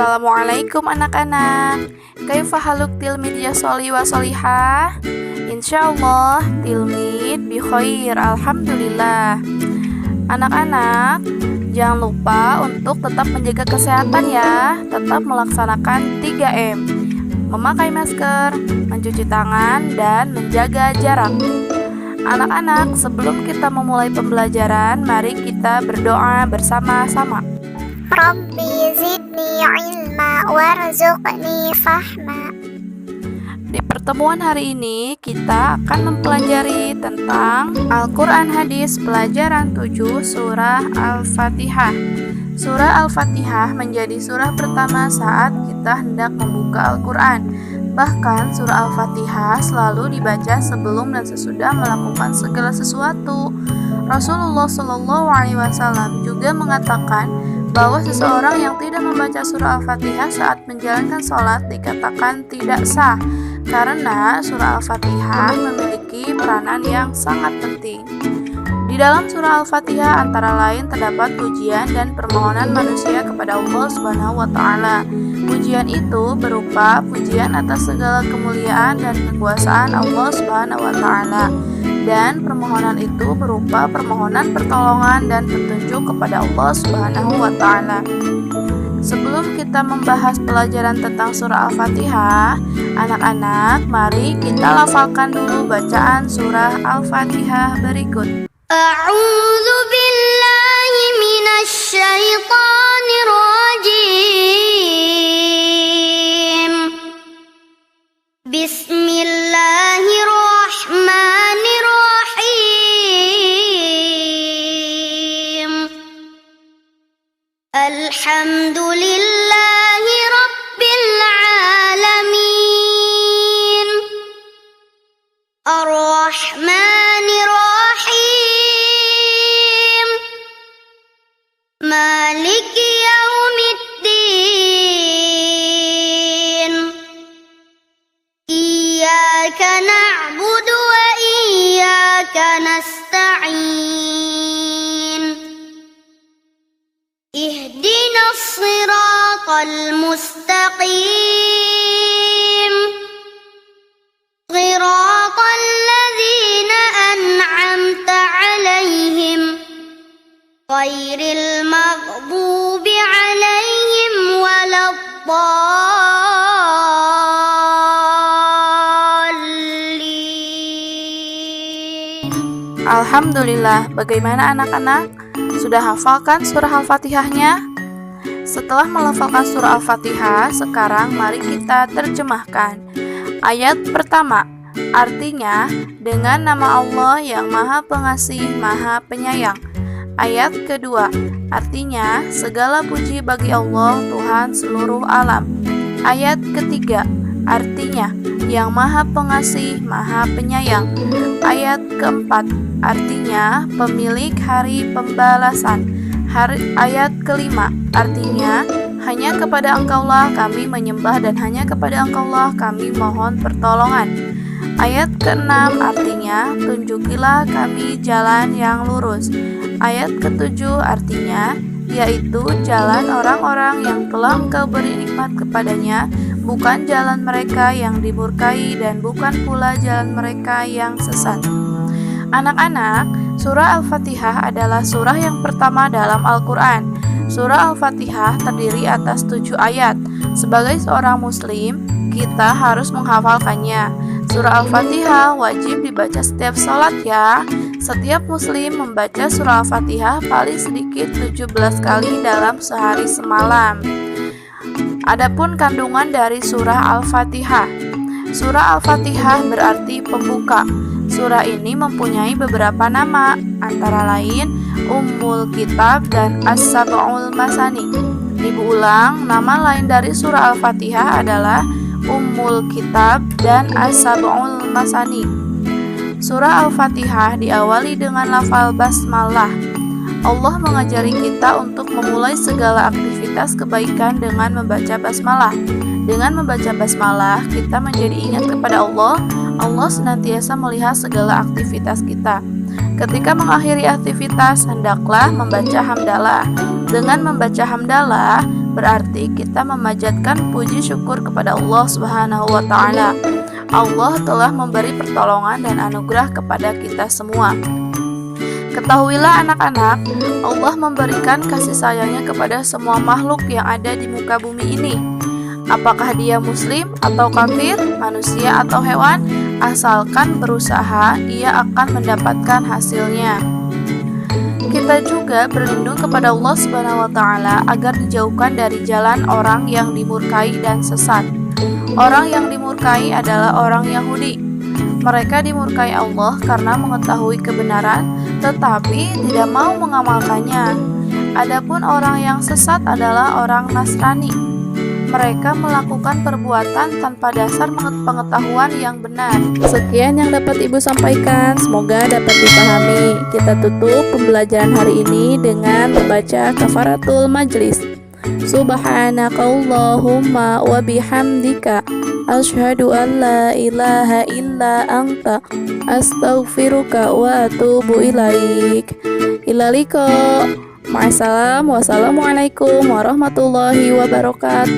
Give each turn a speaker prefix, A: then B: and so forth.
A: Assalamualaikum anak-anak. Kaifa haluk tilmid ya sholi wa sholihah? Insyaallah tilmid bi khair, alhamdulillah. Anak-anak, jangan lupa untuk tetap menjaga kesehatan ya. Tetap melaksanakan 3M. Memakai masker, mencuci tangan, dan menjaga jarak. Anak-anak, sebelum kita memulai pembelajaran, mari kita berdoa bersama-sama.
B: Rabbi zidni ilma warzuqni fahma.
A: Di pertemuan hari ini kita akan mempelajari tentang Al-Quran Hadis pelajaran 7 surah Al-Fatihah. Surah Al-Fatihah menjadi surah pertama saat kita hendak membuka Al-Quran. Bahkan surah Al-Fatihah selalu dibaca sebelum dan sesudah melakukan segala sesuatu. Rasulullah SAW juga mengatakan bahwa seseorang yang tidak membaca surah Al-Fatihah saat menjalankan sholat dikatakan tidak sah, karena surah Al-Fatihah memiliki peranan yang sangat penting. Di dalam surah Al-Fatihah antara lain terdapat pujian dan permohonan manusia kepada Allah Subhanahu wa Ta'ala. Pujian itu berupa pujian atas segala kemuliaan dan kekuasaan Allah Subhanahu wa Ta'ala, dan permohonan itu berupa permohonan pertolongan dan petunjuk kepada Allah Subhanahu wa Ta'ala. Sebelum kita membahas pelajaran tentang surah Al-Fatihah, anak-anak, mari kita lafalkan dulu bacaan surah Al-Fatihah berikut.
B: A'udzu billahi minasy syaithanir rajim. Bismillahirrahmanirrahim. Alhamdulillahi rabbil alamin. Ar-Rahmanir-Rahim. Maliki yaumiddin. Iyyaka na'budu wa iyyaka nasta'in. Ihdinas siratal mustaqim. Siratal ladzina an'amta 'alaihim ghairil maghdubi 'alaihim waladdallin.
A: Alhamdulillah, bagaimana anak-anak? Sudah hafalkan surah Al-Fatihahnya? Setelah melafalkan surah Al-Fatihah, sekarang mari kita terjemahkan. Ayat pertama, artinya dengan nama Allah yang Maha Pengasih, Maha Penyayang. Ayat kedua, artinya segala puji bagi Allah, Tuhan seluruh alam. Ayat ketiga, artinya yang Maha Pengasih, Maha Penyayang. Ayat keempat, artinya pemilik hari pembalasan. Ayat kelima, artinya hanya kepada Engkaulah kami menyembah dan hanya kepada Engkaulah kami mohon pertolongan. Ayat keenam, artinya tunjukilah kami jalan yang lurus. Ayat ketujuh, artinya yaitu jalan orang-orang yang telah Engkau beri nikmat kepadanya, bukan jalan mereka yang dimurkai dan bukan pula jalan mereka yang sesat. Anak-anak, surah Al-Fatihah adalah surah yang pertama dalam Al-Quran. Surah Al-Fatihah terdiri atas 7 ayat. Sebagai seorang muslim, kita harus menghafalkannya. Surah Al-Fatihah wajib dibaca setiap sholat ya. Setiap muslim membaca surah Al-Fatihah paling sedikit 17 kali dalam sehari semalam. Adapun kandungan dari surah Al-Fatihah. Surah Al-Fatihah berarti pembuka. Surah ini mempunyai beberapa nama, antara lain Ummul Kitab dan As-Sab'ul Masani. Ibu ulang, nama lain dari surah Al-Fatihah adalah Ummul Kitab dan As-Sab'ul Masani. Surah Al-Fatihah diawali dengan lafal basmalah. Allah mengajari kita untuk memulai segala aktivitas kebaikan dengan membaca basmalah. Dengan membaca basmalah, kita menjadi ingat kepada Allah. Allah senantiasa melihat segala aktivitas kita. Ketika mengakhiri aktivitas, hendaklah membaca hamdalah. Dengan membaca hamdalah, berarti kita memanjatkan puji syukur kepada Allah Subhanahu wa taala. Allah telah memberi pertolongan dan anugerah kepada kita semua. Ketahuilah anak-anak, Allah memberikan kasih sayangnya kepada semua makhluk yang ada di muka bumi ini. Apakah dia muslim atau kafir, manusia atau hewan, asalkan berusaha, ia akan mendapatkan hasilnya. Kita juga berlindung kepada Allah Subhanahu wa taala agar dijauhkan dari jalan orang yang dimurkai dan sesat. Orang yang dimurkai adalah orang Yahudi. Mereka dimurkai Allah karena mengetahui kebenaran tetapi tidak mau mengamalkannya. Adapun orang yang sesat adalah orang Nasrani. Mereka melakukan perbuatan tanpa dasar pengetahuan yang benar. Sekian yang dapat Ibu sampaikan, semoga dapat dipahami. Kita tutup pembelajaran hari ini dengan membaca kafaratul majlis. Subhanakallahumma wa bihamdika asyhadu an la ilaha illa anta astaghfiruka wa atubu ilaik. Ila liqa. Ma'assalam. Wassalamualaikum warahmatullahi wabarakatuh.